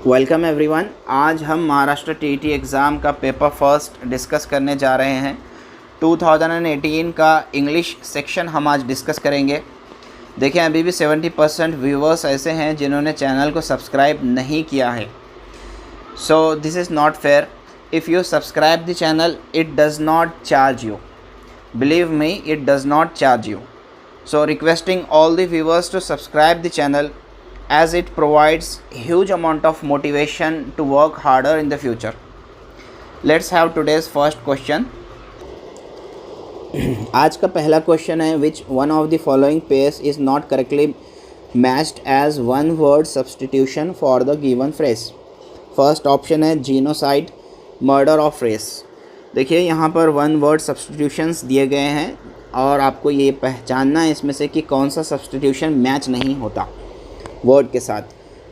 Welcome everyone. आज हम Maharashtra TET exam का पेपर फर्स्ट डिस्कस करने जा रहे हैं। 2018 का इंग्लिश सेक्शन हम आज डिस्कस करेंगे। देखिए, अभी भी 70% व्यूवर्स ऐसे हैं जिन्होंने चैनल को सब्सक्राइब नहीं किया है। So this is not fair. If you subscribe the channel, it does not charge you. Believe me, it does not charge you. So requesting all the viewers to subscribe the channel as it provides huge amount of motivation to work harder in the future. Let's have today's first question. आज का पहला question है, which one of the following pairs is not correctly matched as one word substitution for the given phrase? First option है genocide, murder of race. देखिए, यहाँ पर one word substitutions दिए गए हैं और आपको ये पहचानना है इसमें से कि कौन सा सब्सटीट्यूशन मैच नहीं होता वर्ड के साथ।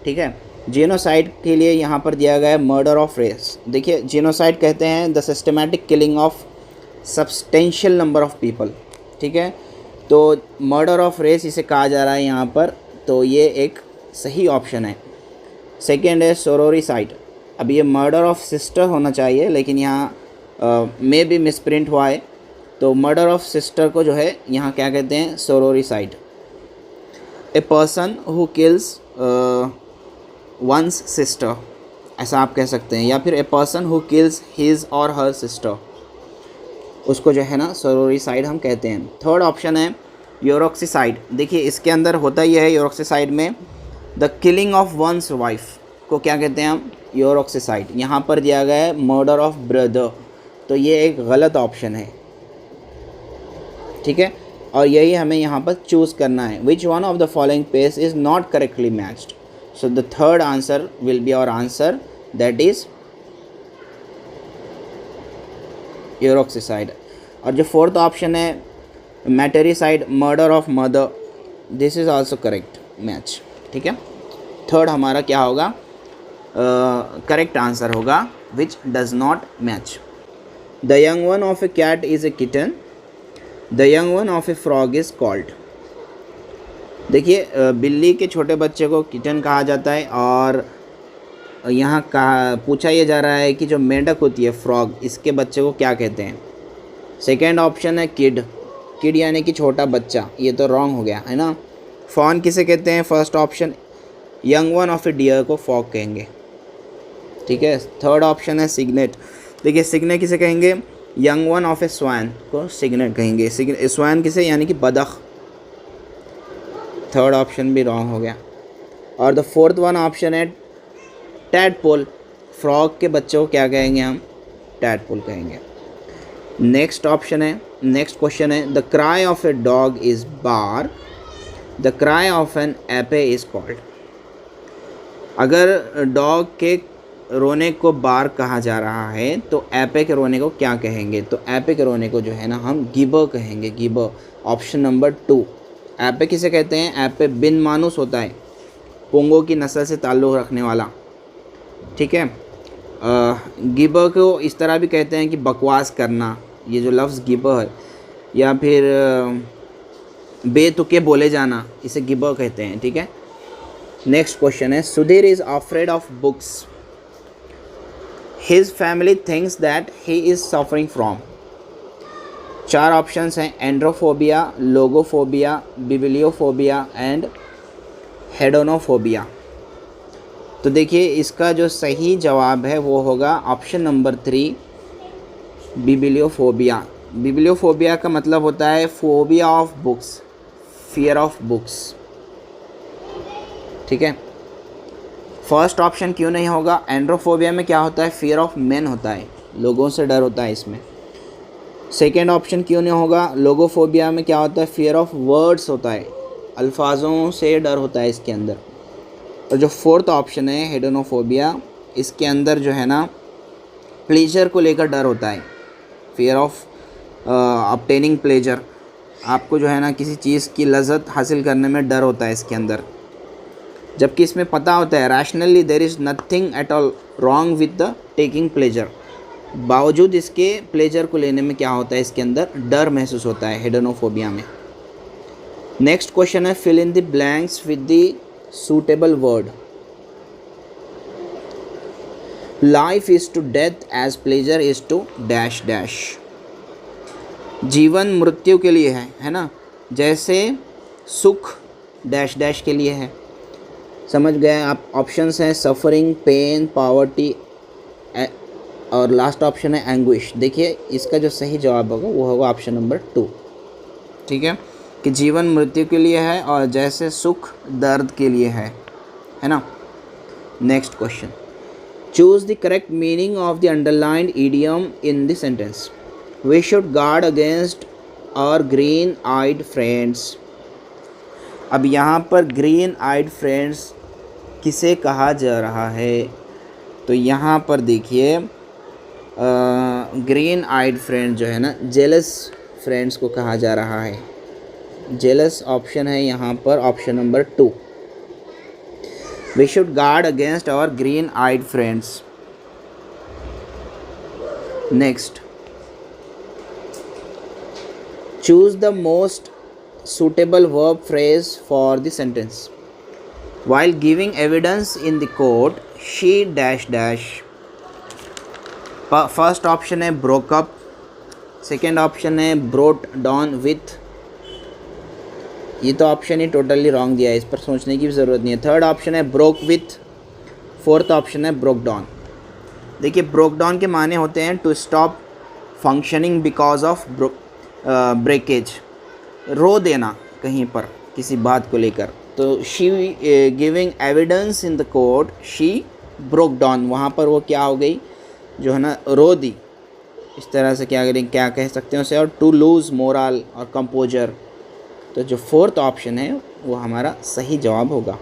ठीक है, जीनोसाइड के लिए यहाँ पर दिया गया है मर्डर ऑफ रेस। देखिए, जीनोसाइड कहते हैं the systematic killing of substantial number of people. ठीक है, तो मर्डर ऑफ रेस इसे कहा जा रहा है यहाँ पर, तो ये एक सही ऑप्शन है। सेकेंड है सोरोरिसाइड। अब ये मर्डर ऑफ सिस्टर होना चाहिए, लेकिन यहाँ में भी मिसप्रिंट हुआ है, तो मर्डर ऑफ सिस्टर को जो है यहाँ क्या कहते हैं, sororicide. A person who kills one's sister, ऐसा आप कह सकते हैं, या फिर a person who kills his or her sister, उसको जो है ना सोरोरिसाइड हम कहते हैं। थर्ड ऑप्शन है यूरोक्सिसाइड। देखिए, इसके अंदर होता ही है यूरोक्सिसाइड में the killing of one's wife को क्या कहते हैं हम, यूरोक्सिसाइड। यहाँ पर दिया गया है मर्डर ऑफ ब्रदर, तो ये एक गलत ऑप्शन है। ठीक है, और यही हमें यहाँ पर चूज़ करना है। Which one of the following pairs is not correctly matched? So the third answer will be our answer, that is यूरोक्सिसाइड। और जो फोर्थ ऑप्शन है matricide, murder of mother, this is also correct match. ठीक है, third हमारा क्या होगा, correct answer होगा which does not match. The young one of a cat is a kitten, the young one of a frog is called. देखिए, बिल्ली के छोटे बच्चे को किटन कहा जाता है, और यहाँ कहा पूछा ये जा रहा है कि जो मेंढक होती है फ्रॉग, इसके बच्चे को क्या कहते हैं। सेकेंड ऑप्शन है किड, किड यानी कि छोटा बच्चा, ये तो रॉन्ग हो गया है ना। फॉन किसे कहते हैं, first option. Young one of a deer को फॉग कहेंगे। ठीक है, थर्ड ऑप्शन है सिग्नेट। देखिए, सिग्नेट किसे कहेंगे, young one of a swan को सिग्नेट कहेंगे। स्वैन किसे, यानी कि बदख। थर्ड ऑप्शन भी रॉन्ग हो गया। और द फोर्थ वन ऑप्शन है टैडपोल, फ्रॉग के बच्चों को क्या कहेंगे हम, टैडपोल कहेंगे। नेक्स्ट ऑप्शन है, नेक्स्ट क्वेश्चन है the cry of a dog is बार, the cry of an ape is called. अगर डॉग के रोने को बार कहा जा रहा है, तो एपे के रोने को क्या कहेंगे? तो एपे के रोने को जो है ना हम गिबर कहेंगे, गिबर। Option number 2। एपे किसे कहते हैं, एपे बिन मानुस होता है, पोंगो की नस्ल से ताल्लुक़ रखने वाला। ठीक है, गिबर को इस तरह भी कहते हैं कि बकवास करना, ये जो लफ्ज़ गिबर है, या फिर बेतुके बोले जाना, इसे गिबर कहते हैं। ठीक है, नेक्स्ट क्वेश्चन है Sudhir is afraid of books, His family thinks that he is suffering from। चार ऑप्शंस हैं, एंड्रोफोबिया, लोगोफोबिया, बिबिलियोफोबिया एंड हेडोनोफोबिया। तो देखिए, इसका जो सही जवाब है वो होगा ऑप्शन नंबर 3, बिबिलियोफोबिया। बिबिलियोफोबिया का मतलब होता है phobia of books, fear of books. ठीक है, फर्स्ट ऑप्शन क्यों नहीं होगा? एंड्रोफोबिया में क्या होता है, फियर ऑफ मैन होता है, लोगों से डर होता है इसमें। सेकेंड ऑप्शन क्यों नहीं होगा? लोगोफोबिया में क्या होता है, फियर ऑफ वर्ड्स होता है, अल्फाजों से डर होता है इसके अंदर। और जो फोर्थ ऑप्शन है हेडोनोफोबिया, इसके अंदर जो है ना प्लेजर को लेकर डर होता है, फियर ऑफ ऑब्टेनिंग प्लेजर, आपको जो है ना किसी चीज़ की लज़्ज़त हासिल करने में डर होता है इसके अंदर। जबकि इसमें पता होता है rationally there is nothing at all wrong with the taking pleasure, बावजूद इसके प्लेजर को लेने में क्या होता है, इसके अंदर डर महसूस होता है हेडोनोफोबिया में। नेक्स्ट क्वेश्चन है fill in the blanks with the suitable word. Life is to death as pleasure is to dash dash. जीवन मृत्यु के लिए है ना, जैसे सुख डैश डैश के लिए है। समझ गए आप? ऑप्शंस हैं सफ़रिंग, पेन, पॉवर्टी और लास्ट ऑप्शन है एंग्विश। देखिए इसका जो सही जवाब होगा वो होगा ऑप्शन नंबर 2। ठीक है, कि जीवन मृत्यु के लिए है और जैसे सुख दर्द के लिए है ना। Next question, choose the correct meaning of the underlined idiom in the sentence. We should guard against our green eyed friends. अब यहाँ पर ग्रीन आइड फ्रेंड्स किसे कहा जा रहा है? तो यहाँ पर देखिए ग्रीन आइड फ्रेंड जो है ना, जेलस फ्रेंड्स को कहा जा रहा है। जेलस ऑप्शन है यहाँ पर option number 2। We should guard against our green eyed friends. Next, choose the most suitable verb phrase for the sentence. While giving evidence in the court, she dash dash. First option है broke up, second option है brought down with। ये तो option ही totally wrong दिया है, इस पर सोचने की भी ज़रूरत नहीं है। थर्ड ऑप्शन है broke with, फोर्थ ऑप्शन है broke down। देखिए broke down के माने होते हैं to stop functioning because of breakage, रो देना कहीं पर किसी बात को लेकर। तो she giving evidence in the court, she broke down, वहाँ पर वो क्या हो गई जो है ना, रो दी। इस तरह से क्या कह सकते हैं उसे, और टू लूज़ मोरल और कंपोजर। तो जो फोर्थ ऑप्शन है वो हमारा सही जवाब होगा।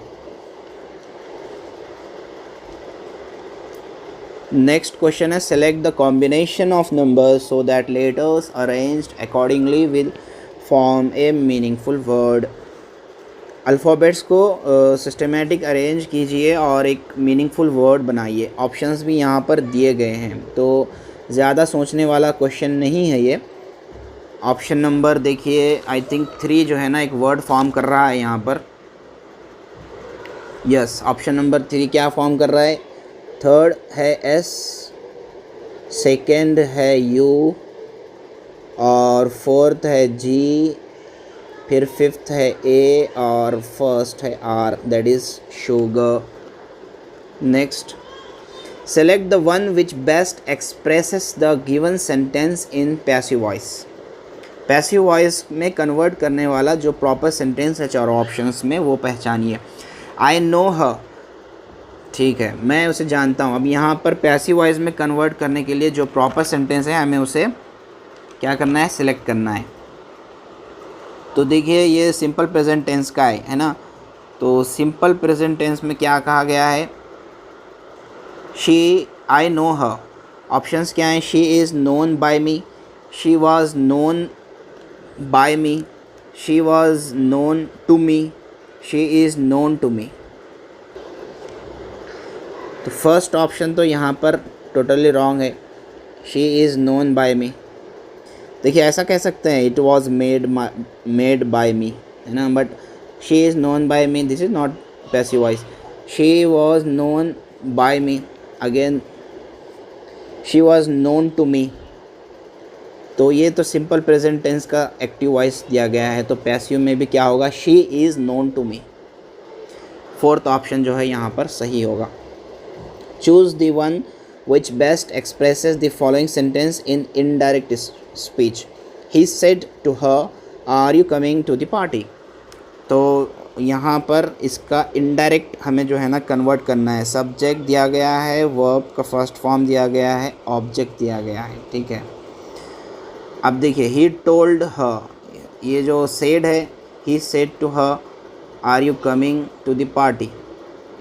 नेक्स्ट क्वेश्चन है select the combination of numbers so that letters arranged accordingly will form A meaningful word. Alphabets को सिस्टमेटिक अरेंज कीजिए और एक मीनिंगफुल वर्ड बनाइए। ऑप्शंस भी यहाँ पर दिए गए हैं, तो ज़्यादा सोचने वाला क्वेश्चन नहीं है ये। ऑप्शन नंबर देखिए आई थिंक 3 जो है ना, एक वर्ड फॉर्म कर रहा है यहाँ पर। यस, ऑप्शन नंबर 3 क्या फॉर्म कर रहा है? थर्ड है एस, सेकेंड है यू, और फोर्थ है जी, फिर फिफ्थ है ए और फर्स्ट है R, that is sugar. Next, select the one which best expresses the given sentence in passive voice. Passive voice में कन्वर्ट करने वाला जो प्रॉपर सेंटेंस है चारों ऑप्शंस में वो पहचानिए। आई नो हर, ठीक है, मैं उसे जानता हूँ। अब यहाँ पर पैसिव वॉइस में कन्वर्ट करने के लिए जो प्रॉपर सेंटेंस है हमें उसे क्या करना है, सिलेक्ट करना है। तो देखिए ये सिंपल प्रेजेंट टेंस का है ना। तो सिंपल प्रेजेंट टेंस में क्या कहा गया है? She, I know her. Options क्या हैं? She is known by me, she was known by me, she was known to me, she is known to me. तो फर्स्ट ऑप्शन तो यहाँ पर टोटली रॉन्ग है, she is known by me. देखिए ऐसा कह सकते हैं it was made by me, है ना, but she is known by me, this is not passive voice. She was known by me, again she was known to me. तो ये तो सिंपल प्रेजेंट टेंस का एक्टिव वॉइस दिया गया है, तो पैसिव में भी क्या होगा? She is known to me. Fourth option जो है यहाँ पर सही होगा। Choose the one which best expresses the following sentence in indirect speech. He said to her, are you coming to the party? तो यहाँ पर इसका इनडायरेक्ट हमें जो है ना कन्वर्ट करना है। सब्जेक्ट दिया गया है, वर्ब का फर्स्ट फॉर्म दिया गया है, ऑब्जेक्ट दिया गया है, ठीक है। अब देखिए he told her, ये जो said है, he said to her, are you coming to the party?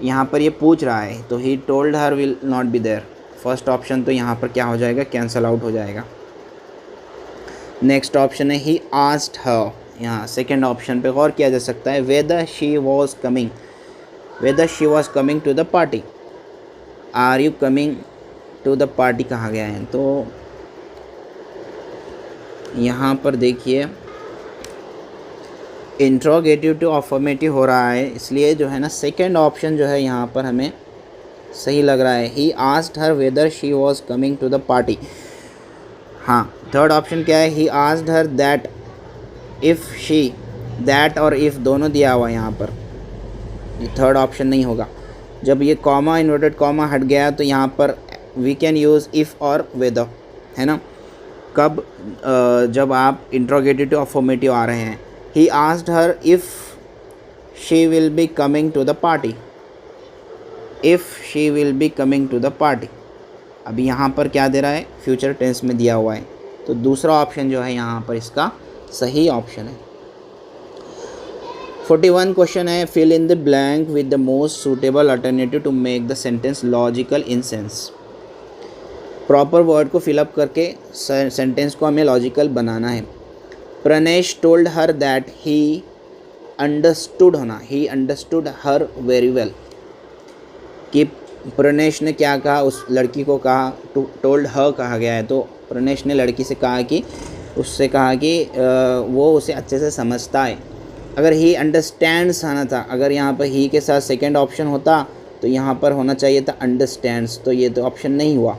यहाँ पर ये पूछ रहा है, तो he told her will not be there। First option तो यहाँ पर क्या हो जाएगा? कैंसल आउट हो जाएगा। नेक्स्ट ऑप्शन है ही आस्क्ड हर। यहाँ सेकेंड ऑप्शन पे गौर किया जा सकता है, whether she was coming to the party, are you coming to the party कहा गया है। तो यहाँ पर देखिए इंट्रोगेटिव टू अफर्मेटिव हो रहा है, इसलिए जो है ना सेकेंड ऑप्शन जो है यहाँ पर हमें सही लग रहा है। He asked her whether she was coming to the party. हाँ, थर्ड ऑप्शन क्या है, he asked her that if she, that और इफ़ दोनों दिया हुआ है यहाँ पर, ये थर्ड ऑप्शन नहीं होगा। जब ये कॉमा, इन्वर्टेड कॉमा हट गया तो यहाँ पर वी कैन यूज़ इफ़ और वेदर, है ना। कब, जब आप इंट्रोगेटिव अफर्मेटिव आ रहे हैं। He asked her if she will be coming to the party, if she will be coming to the party. अभी यहाँ पर क्या दे रहा है, फ्यूचर टेंस में दिया हुआ है, तो दूसरा ऑप्शन जो है यहाँ पर इसका सही ऑप्शन है। 41 क्वेश्चन है, fill in the blank with the most suitable alternative to make the sentence logical in sense. Proper word को फिलअप करके सेंटेंस को हमें लॉजिकल बनाना है। Pranesh told her that he understood, होना he understood her very well, कि प्रणेश ने क्या कहा, उस लड़की को कहा, टोल्ड हर कहा गया है, तो प्रणेश ने लड़की से कहा कि, उससे कहा कि वो उसे अच्छे से समझता है। अगर ही अंडरस्टैंड्स आना था, अगर यहाँ पर ही के साथ सेकंड ऑप्शन होता तो यहाँ पर होना चाहिए था अंडरस्टैंड्स, तो ये तो ऑप्शन नहीं हुआ।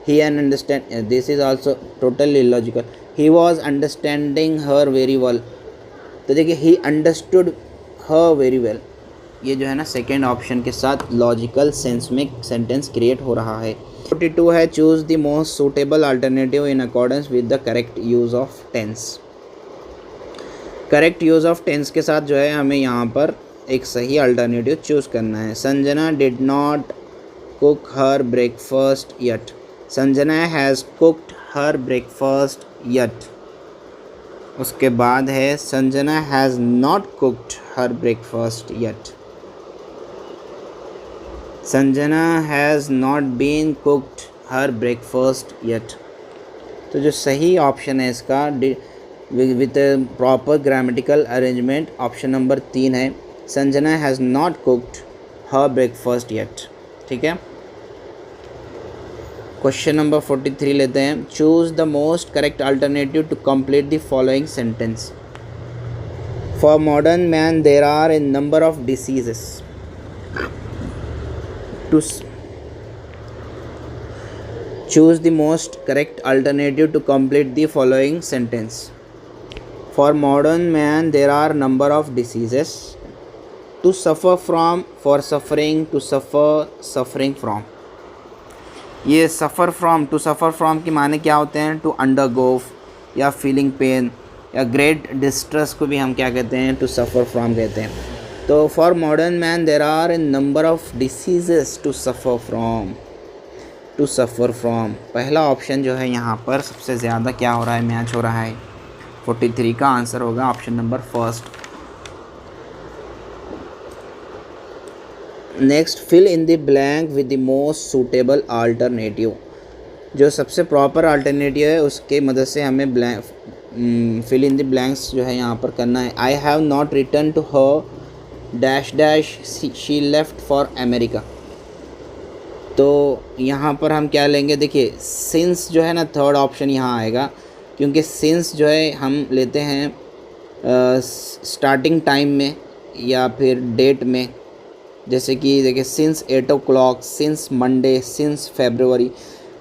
He and understand, this is also totally illogical. He was understanding her very well, तो देखिए he understood her very well, ये जो है ना सेकेंड ऑप्शन के साथ लॉजिकल सेंस में सेंटेंस क्रिएट हो रहा है। 42 है, choose the most suitable alternative in accordance with the correct use of tense. Correct use of tense के साथ जो है हमें यहाँ पर एक सही अल्टरनेटिव चूज़ करना है। Sanjana did not cook her breakfast yet, Sanjana has cooked her breakfast yet. उसके बाद है Sanjana has not cooked her breakfast yet, Sanjana has not been cooked her breakfast yet. तो जो सही ऑप्शन है इसका with proper grammatical arrangement, option number 3 है, Sanjana has not cooked her breakfast yet. ठीक है, क्वेश्चन नंबर 43 लेते हैं। Choose the most correct alternative to complete the following sentence. For modern man there are a number of diseases to choose the most correct alternative to complete the following sentence. For modern man there are number of diseases to suffer from, for suffering, to suffer, suffering from। ये suffer from, to suffer from की माने क्या होते हैं, to undergo या feeling pain या great distress को भी हम क्या कहते हैं, to suffer from कहते हैं। तो for modern man there are a number of diseases to suffer from, to suffer from. पहला ऑप्शन जो है यहाँ पर सबसे ज़्यादा क्या हो रहा है, मैच हो रहा है। 43 का आंसर होगा option number first. Next, fill in the blank with the most suitable alternative. जो सबसे प्रॉपर अल्टरनेटिव है उसके मदद से हमें blank fill in the blanks जो है यहाँ पर करना है। I have not return to her dash dash she left for America. तो यहाँ पर हम क्या लेंगे, देखिए सिंस जो है ना थर्ड ऑप्शन यहाँ आएगा, क्योंकि सिंस जो है हम लेते हैं स्टार्टिंग टाइम में या फिर डेट में। जैसे कि देखिए since 8 o'clock, since Monday, since February,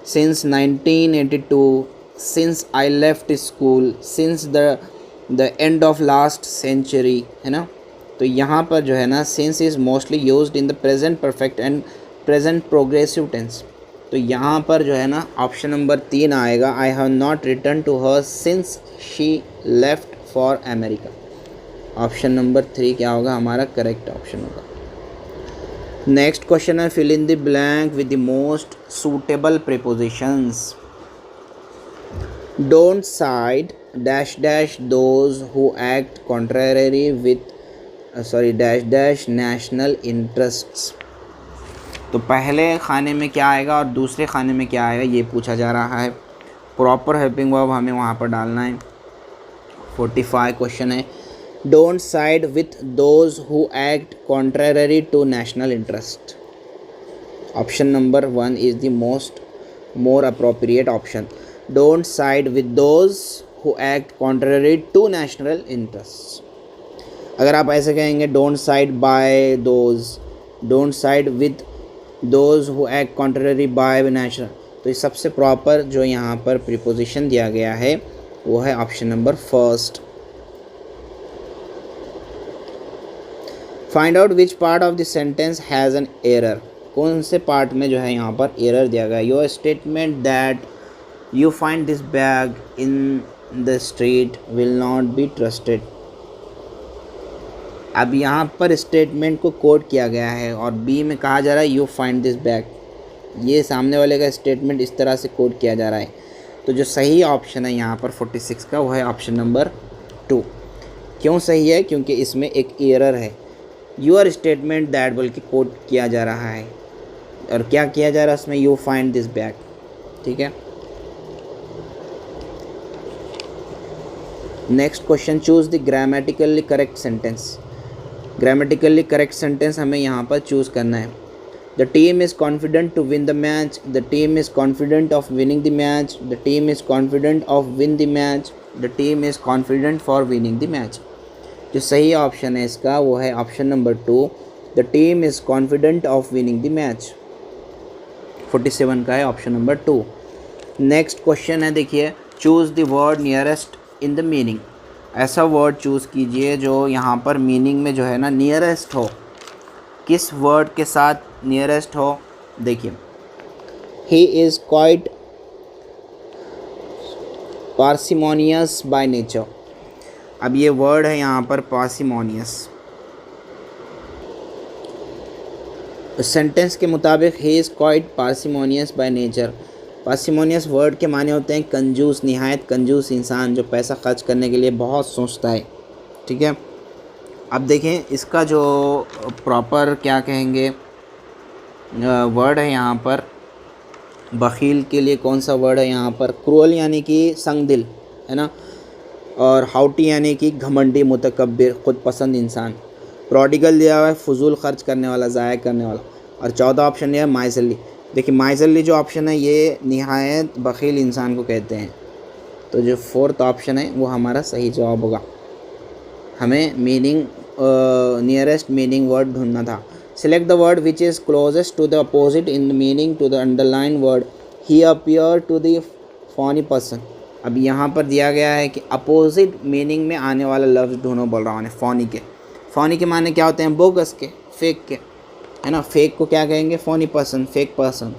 since 1982, since I left school, since the end of last century, है ना। तो यहाँ पर जो है ना since is mostly used in the present perfect and present progressive tense. तो यहाँ पर जो है ना ऑप्शन नंबर 3 आएगा, I have not return to her since she left for America. Option number 3 क्या होगा, हमारा करेक्ट ऑप्शन होगा। नेक्स्ट क्वेश्चन है, fill in the blank with the most suitable prepositions. Don't side dash dash those who act contrary with dash dash national interests. तो पहले खाने में क्या आएगा और दूसरे खाने में क्या आएगा ये पूछा जा रहा है। प्रॉपर हेल्पिंग वर्ब हमें वहाँ पर डालना है। 45 क्वेश्चन है, don't side with those who act contrary to national interest. Option number 1 is the more appropriate option. Don't side with those who act contrary to national interest. अगर आप ऐसे कहेंगे don't side by those, don't side with those who act contrary by nature. तो ये सबसे proper जो यहाँ पर प्रीपोजिशन दिया गया है वो है option number first. Find out which part of the sentence has an error. कौन से पार्ट में जो है यहाँ पर एरर दिया गया है। Your statement that you find this bag in the street will not be trusted. अब यहाँ पर स्टेटमेंट को कोट किया गया है और बी में कहा जा रहा है यू फाइंड दिस बैग। ये सामने वाले का स्टेटमेंट इस तरह से कोट किया जा रहा है। तो जो सही ऑप्शन है यहाँ पर 46 का वो है ऑप्शन नंबर 2। क्यों सही है? क्योंकि इसमें एक एरर है। यूर स्टेटमेंट दैट बोल के कोट किया जा रहा है और क्या किया जा रहा है उसमें, यू फाइंड दिस बैग। ठीक है। Next question, choose the grammatically correct sentence. Grammatically correct sentence हमें यहाँ पर चूज़ करना है। The team is confident to win the match, the team is confident of winning the match, the team is confident of win the match, the team is confident for winning the match. जो सही option है इसका वो है option number 2, the team is confident of winning the match. 47 का है option number 2। Next question है, देखिए, choose the word nearest in the meaning. ऐसा वर्ड चूज़ कीजिए जो यहाँ पर मीनिंग में जो है ना नियरेस्ट हो। किस वर्ड के साथ नियरेस्ट हो? देखिए, he is quite parsimonious by nature. अब ये वर्ड है यहाँ पर पार्सिमोनियस। सेंटेंस के मुताबिक he is quite parsimonious by nature. Parsimonious word के माने होते हैं कंजूस, निहायत कंजूस इंसान जो पैसा खर्च करने के लिए बहुत सोचता है। ठीक है। अब देखें इसका जो प्रॉपर क्या कहेंगे वर्ड है यहाँ पर बखील के लिए कौन सा वर्ड है यहाँ पर? क्रूअल यानी कि संगदिल है ना, और हाउटी यानी कि घमंडी, मुतकब्बिर, ख़ुद पसंद इंसान। प्रोडिगल दिया हुआ है फजूल खर्च करने वाला, ज़ाया करने वाला। और 14 ऑप्शन ये है माइजरली। देखिए माइजरली जो ऑप्शन है ये निहायत बखील इंसान को कहते हैं। तो जो 4th ऑप्शन है वो हमारा सही जवाब होगा। हमें मीनिंग नियरेस्ट मीनिंग वर्ड ढूंढना था। Select the word which is closest to the opposite in meaning to the underline word. He appear to the funny person. अब यहाँ पर दिया गया है कि अपोजिट मीनिंग में आने वाला लफ्ज़ ढूंढो बोल रहा हूँ। फ़नी के, फ़नी के माने क्या होते हैं? बोगस के, फेक के, है ना। फेक को क्या कहेंगे? Funny person, fake person.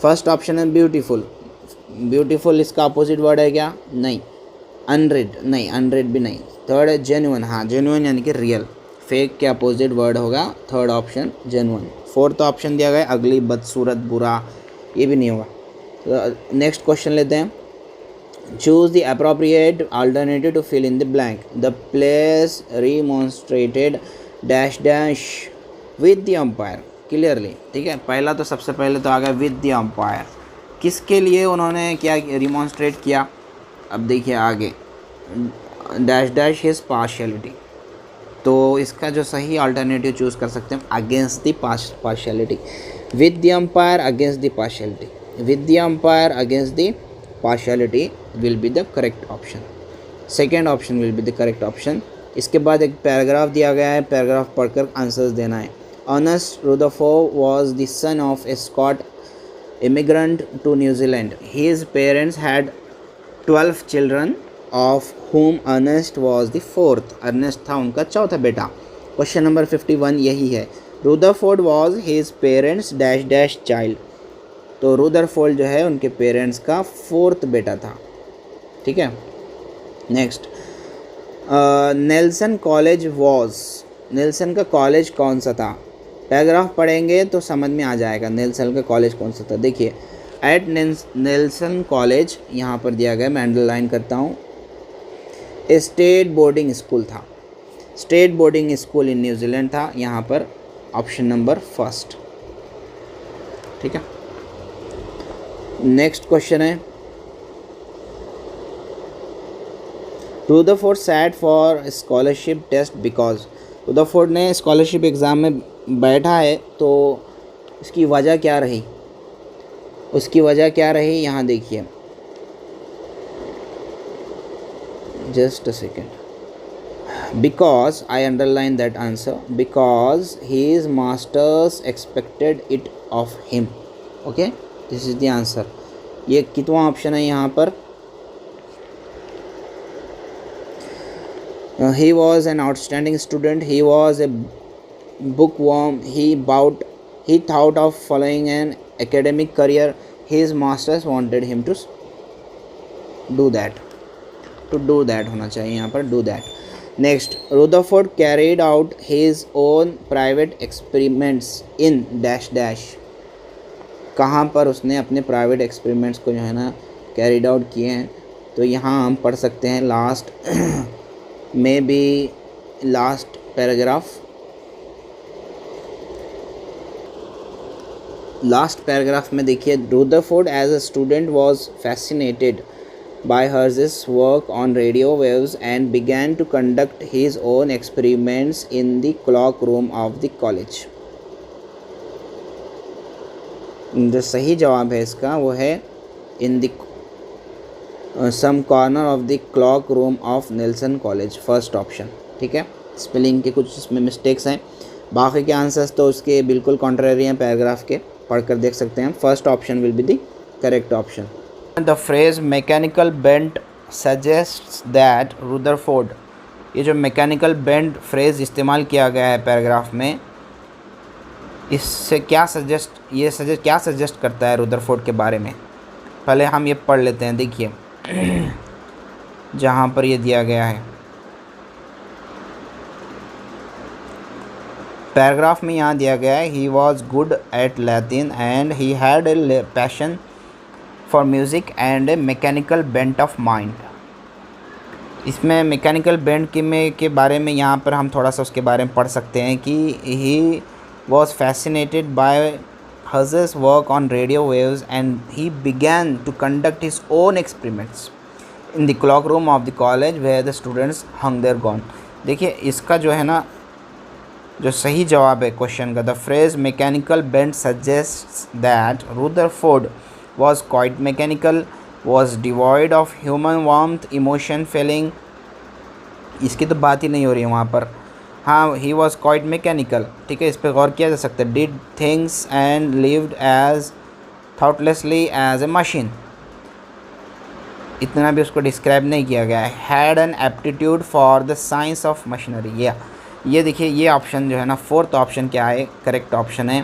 First option है ब्यूटीफुल। ब्यूटीफुल इसका अपोजिट वर्ड है क्या? नहीं। अनरेड, नहीं, अनरेड भी नहीं। थर्ड है जेन्युइन। हाँ, जेन्युइन यानी कि रियल। फेक के अपोजिट वर्ड होगा third option genuine. 4th option दिया गया अगली, बदसूरत, बुरा, ये भी नहीं होगा। तो नेक्स्ट क्वेश्चन लेते हैं। Choose the appropriate alternative to fill in the blank. The place remonstrated dash dash with the umpire clearly. ठीक है, पहला तो सबसे पहले तो आ गया विद द अंपायर। किसके लिए उन्होंने क्या रिमॉन्स्ट्रेट किया? अब देखिए आगे, डैश डैश हिज पार्शियलिटी। तो इसका जो सही अल्टरनेटिव चूज़ कर सकते हैं against the partiality. With the umpire against the partiality. With the umpire against the partiality will be the correct option. Second option will be the correct option. इसके बाद एक पैराग्राफ दिया गया है, पैराग्राफ पढ़कर आंसर्स देना है। Ernest Rutherford was the son of a Scot immigrant to New Zealand. His parents had 12 children, of whom Ernest was the 4th. Ernest था उनका चौथा बेटा। क्वेश्चन नंबर 51 यही है। Rutherford was his parents dash dash child. तो रुदरफोर्ड जो है उनके पेरेंट्स का 4th बेटा था। ठीक है। Next, Nelson college was. Nelson का कॉलेज कौन सा था? पैराग्राफ पढ़ेंगे तो समझ में आ जाएगा नेल्सन का कॉलेज कौन सा था। देखिए, एट नेल्सन कॉलेज यहाँ पर दिया गया, मैं अंडरलाइन करता हूँ। स्टेट बोर्डिंग स्कूल था। State boarding school in New Zealand था। यहाँ पर ऑप्शन नंबर फर्स्ट। ठीक है। नेक्स्ट क्वेश्चन है, Rutherford sat for scholarship test because. Rutherford ने स्कॉलरशिप एग्ज़ाम में बैठा है तो इसकी वजह क्या रही? उसकी वजह क्या रही यहाँ देखिए, just a second. Because I underline that answer. Because he is masters expected it of him. Okay, this is the answer. ये कितवां ऑप्शन है यहाँ पर? He was an outstanding student. He was a bookworm. He thought of following an academic career. His masters wanted him to do that. To do that होना चाहिए यहाँ पर, do that. Next, Rutherford carried out his own private experiments in dash dash. कहाँ पर उसने अपने private experiments को जो है ना कैरिड आउट किए हैं? तो यहाँ हम पढ़ सकते हैं last may be last paragraph. Last paragraph में देखिए, Rutherford as a student was fascinated by Hertz's work on radio waves and began to conduct his own experiments in the clock room of the college. जो सही जवाब है इसका वो है in the some corner of the clock room of Nelson College, first option. ठीक है, spelling के कुछ इसमें मिस्टेक्स हैं, बाकी के आंसर्स तो उसके बिल्कुल कॉन्ट्रेरी हैं पैराग्राफ के, पढ़कर देख सकते हैं. First option will be the correct option. The phrase mechanical bent suggests that Rutherford, ये जो मैकेनिकल बेंट फ्रेज इस्तेमाल किया गया है पैराग्राफ में, इससे क्या सजेस्ट करता है रुदरफोर्ड के बारे में? पहले हम ये पढ़ लेते हैं. देखिए जहाँ पर ये दिया गया है पैराग्राफ में, यहाँ दिया गया है, he was good at Latin and he had a passion for music and A mechanical bent of mind. इसमें मैकेनिकल बेंट के बारे में यहाँ पर हम थोड़ा सा उसके बारे में पढ़ सकते हैं कि ही was fascinated by Hertz's work on radio waves and he began to conduct his own experiments in the clock room of the college where the students hung their gown. देखिए इसका जो है ना, जो सही जवाब है क्वेश्चन का, the phrase mechanical bent suggests that Rutherford was quite mechanical, was devoid of human warmth, emotion, feeling. इसकी तो बात ही नहीं हो रही है वहाँ पर. हाँ, ही वॉज क्वाइट मैकेनिकल. ठीक है, इस पर गौर किया जा सकता है. Did things and lived as thoughtlessly as a machine, इतना भी उसको डिस्क्राइब नहीं किया गया है. Had an aptitude for the science of machinery. ये देखिए, ये ऑप्शन जो है ना, फोर्थ ऑप्शन क्या है, करेक्ट ऑप्शन है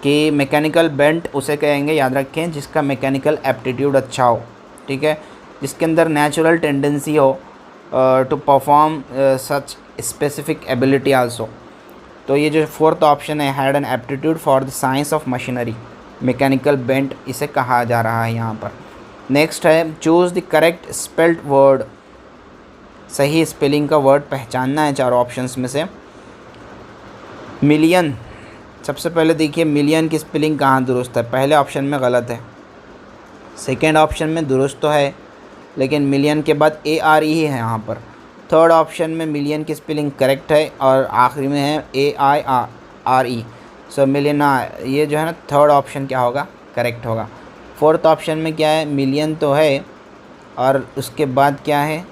कि मैकेनिकल बेंट उसे कहेंगे, याद रखें, जिसका मैकेनिकल एप्टीट्यूड अच्छा हो. ठीक है, जिसके अंदर नेचुरल टेंडेंसी हो to perform such specific ability also. तो ये जो फोर्थ ऑप्शन है, had an aptitude for the science of machinery, mechanical bent इसे कहा जा रहा है यहाँ पर. नेक्स्ट है, choose the correct spelled word. सही स्पेलिंग का वर्ड पहचानना है चारों ऑप्शंस में से. मिलियन, सबसे पहले देखिए मिलियन की स्पेलिंग कहाँ दुरुस्त है? पहले ऑप्शन में गलत है, सेकेंड ऑप्शन में दुरुस्त तो है, लेकिन मिलियन के बाद ARE है यहाँ पर. थर्ड ऑप्शन में मिलियन की स्पेलिंग करेक्ट है और आखिरी में है AIRE. सो मिलियन, ये जो है ना थर्ड ऑप्शन क्या होगा, करेक्ट होगा. फोर्थ ऑप्शन में क्या है, मिलियन तो है और उसके बाद क्या है,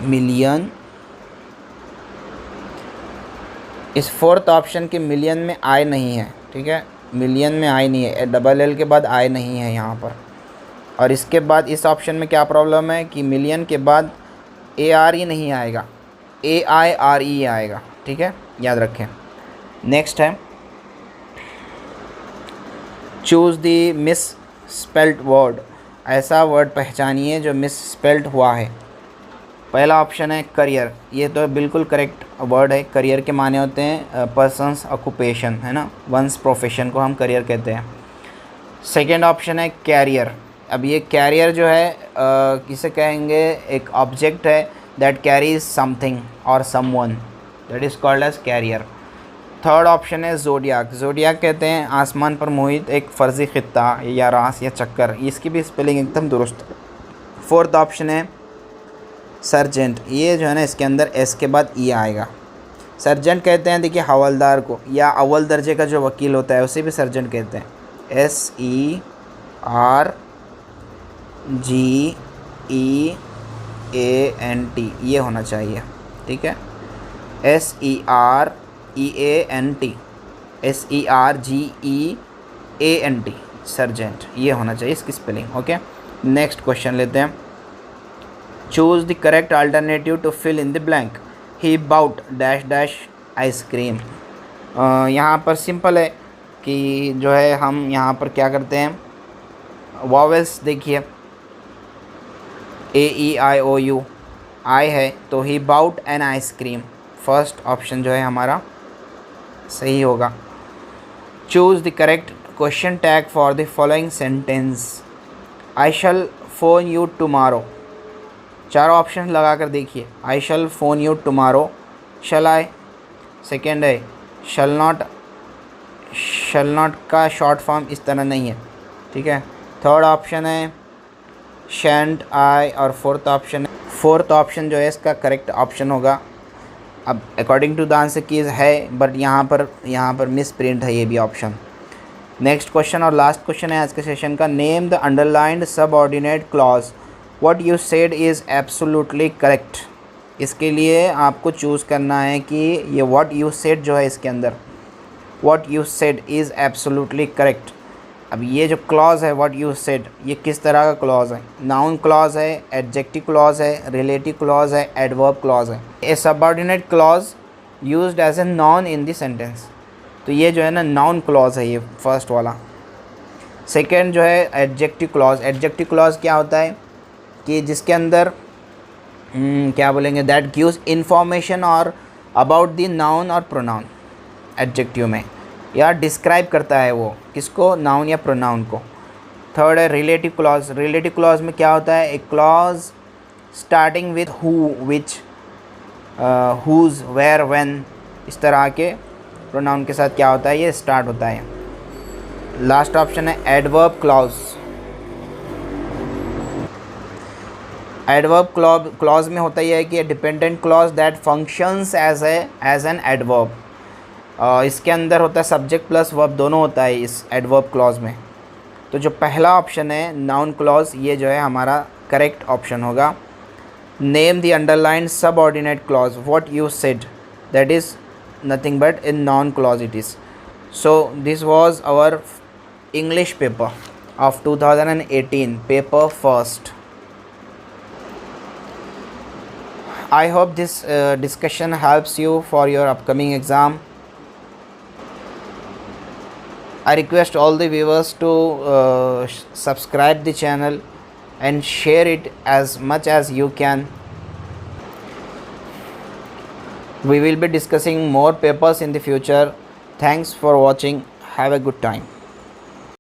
मिलियन. इस फोर्थ ऑप्शन के मिलियन में आई नहीं है. ठीक है, मिलियन में आई नहीं है, LL के बाद आई नहीं है यहाँ पर. और इसके बाद इस ऑप्शन में क्या प्रॉब्लम है कि मिलियन के बाद ARE नहीं आएगा, AIRE आएगा. ठीक है, याद रखें. नेक्स्ट है, choose the miss spelled word. ऐसा वर्ड पहचानिए जो मिस स्पेल्ड हुआ है. पहला ऑप्शन है करियर, ये तो बिल्कुल करेक्ट वर्ड है. करियर के माने होते हैं पर्सन्स ऑक्यूपेशन, है ना, वंस प्रोफेशन को हम करियर कहते हैं. सेकेंड ऑप्शन है कैरियर. अब ये कैरियर जो है किसे कहेंगे, एक ऑब्जेक्ट है दैट कैरीज समथिंग और someone, that is called as carrier. Third option है ज़ोडियाक. ज़ोडियाक कहते हैं आसमान पर मोहित एक फ़र्जी खित्ता या रास या चक्कर, इसकी भी स्पेलिंग एकदम दुरुस्त. फोर्थ ऑप्शन है सर्जेंट. ये जो है ना, इसके अंदर S के बाद E आएगा. सर्जेंट कहते हैं देखिए हवलदार को, या अव्वल दर्जे का जो वकील होता है उसे भी सर्जेंट कहते हैं. SERGEANT ये होना चाहिए. ठीक है, SEREANT. SERGEANT, सर्जेंट, ये होना चाहिए इसकी स्पेलिंग। ओके, नेक्स्ट क्वेश्चन लेते हैं। Choose the correct alternative to fill in the blank. He bought dash dash ice cream. यहाँ पर सिंपल है कि जो है हम यहाँ पर क्या करते हैं, वॉवेल्स देखिए, AEIOU, आई है तो he bought an ice cream, first option जो है हमारा सही होगा। Choose the correct question tag for the following sentence. I shall phone you tomorrow, चारों ऑप्शन लगा कर देखिए। I shall phone you tomorrow, shall I, second है शैल नॉट, शैल नॉट का शॉर्ट फॉर्म इस तरह नहीं है, ठीक है। थर्ड ऑप्शन है शैंट आई, और फोर्थ ऑप्शन जो है इसका करेक्ट ऑप्शन होगा। अब according to the answer keys है, बट यहाँ पर मिस प्रिंट है ये भी ऑप्शन। नेक्स्ट क्वेश्चन और लास्ट क्वेश्चन है आज के सेशन का। Name the underlined subordinate clause, what you said is absolutely correct. इसके लिए आपको चूज़ करना है कि ये व्हाट यू सेड जो है इसके अंदर, what you said is absolutely correct. अब ये जो क्लॉज है व्हाट यू सेड, ये किस तरह का क्लॉज है? नाउन क्लॉज है, एडजेक्टिव क्लॉज है, रिलेटिव क्लॉज है, एडवर्ब क्लॉज है। A subordinate clause used as a noun in the sentence, तो ये जो है ना नाउन क्लॉज है ये फर्स्ट वाला। सेकेंड जो है एडजेक्टिव क्लॉज। एडजेक्टिव क्लॉज क्या होता है कि जिसके अंदर क्या बोलेंगे, दैट गिव्स इंफॉर्मेशन और अबाउट द नाउन और प्रोनाउन एडजेक्टिव में, या डिस्क्राइब करता है वो किसको, नाउन या प्रोनाउन को। थर्ड है रिलेटिव क्लॉज। रिलेटिव क्लॉज में क्या होता है, एक clause starting with who, which, whose, where, when, इस तरह के प्रोनाउन के साथ क्या होता है ये स्टार्ट होता है। लास्ट ऑप्शन है एडवर्ब क्लॉज। एडवर्ब क्लॉज में होता ही है कि dependent clause that functions as an adverb. इसके अंदर होता है सब्जेक्ट प्लस वर्ब दोनों होता है इस एडवर्ब क्लॉज में। तो जो पहला ऑप्शन है नाउन क्लॉज, ये जो है हमारा करेक्ट ऑप्शन होगा। Name the underlined subordinate clause, what you said, that is nothing but in noun clause it is. So this was our English paper of 2018, paper first. I hope this discussion helps you for your upcoming exam. I request all the viewers to subscribe the channel and share it as much as you can. We will be discussing more papers in the future. Thanks for watching. Have a good time.